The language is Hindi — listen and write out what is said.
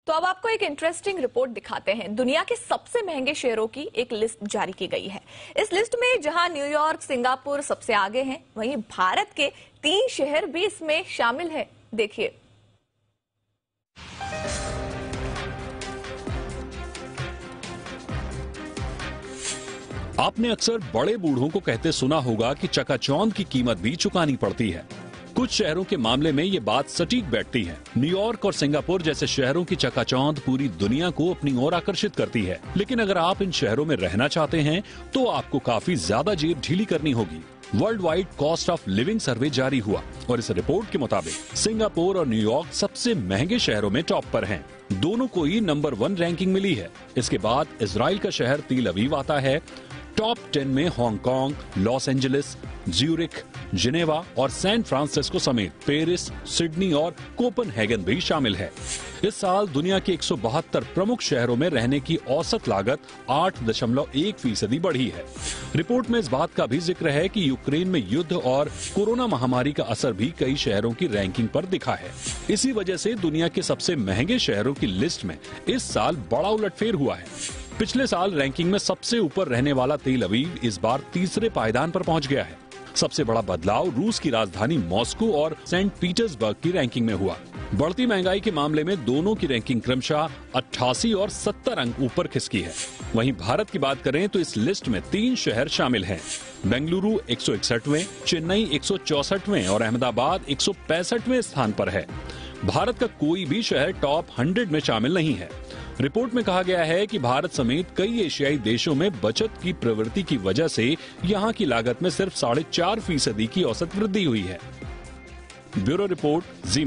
तो अब आपको एक इंटरेस्टिंग रिपोर्ट दिखाते हैं। दुनिया के सबसे महंगे शहरों की एक लिस्ट जारी की गई है। इस लिस्ट में जहां न्यूयॉर्क, सिंगापुर सबसे आगे हैं, वहीं भारत के 3 शहर भी इसमें शामिल है। देखिए। आपने अक्सर बड़े बूढ़ों को कहते सुना होगा कि चकाचौंध की कीमत भी चुकानी पड़ती है। कुछ शहरों के मामले में ये बात सटीक बैठती है। न्यूयॉर्क और सिंगापुर जैसे शहरों की चकाचौंध पूरी दुनिया को अपनी ओर आकर्षित करती है, लेकिन अगर आप इन शहरों में रहना चाहते हैं तो आपको काफी ज्यादा जेब ढीली करनी होगी। World wide cost of living survey जारी हुआ और इस रिपोर्ट के मुताबिक सिंगापुर और न्यूयॉर्क सबसे महंगे शहरों में टॉप पर हैं। दोनों को ही नंबर 1 रैंकिंग मिली है। इसके बाद इजराइल का शहर तेल अवीव आता है। टॉप 10 में Hong Kong, Los Angeles, Zurich, Geneva और सैन फ्रांसिस्को समेत पेरिस, सिडनी और कोपनहेगन भी शामिल है। इस साल दुनिया के 172 प्रमुख शहरों में रहने की औसत लागत 8.1% बढ़ी है। रिपोर्ट में इस बात का भी जिक्र है कि यूक्रेन में युद्ध और कोरोना महामारी का असर भी कई शहरों की रैंकिंग पर दिखा है। इसी वजह से दुनिया के सबसे महंगे शहरों की लिस्ट में इस साल बड़ा उलटफेर हुआ है। पिछले साल रैंकिंग में सबसे ऊपर रहने वाला तेल अवीव इस बार तीसरे पायदान पर पहुंच गया है। सबसे बड़ा बदलाव रूस की राजधानी मॉस्को और सेंट पीटर्सबर्ग की रैंकिंग में हुआ। बढ़ती महंगाई के मामले में दोनों की रैंकिंग क्रमशः 88 और 70 अंक ऊपर खिसकी है। वहीं भारत की बात करें तो इस लिस्ट में 3 शहर शामिल हैं। बेंगलुरु 161वें, चेन्नई 164वें और अहमदाबाद 165वें स्थान पर है। भारत का कोई भी शहर टॉप 100 में शामिल नहीं है। रिपोर्ट में कहा गया है कि भारत समेत कई एशियाई देशों में बचत की प्रवृत्ति की वजह से यहां की लागत में सिर्फ 4.5% की औसत वृद्धि हुई है। ब्यूरो रिपोर्ट, जी।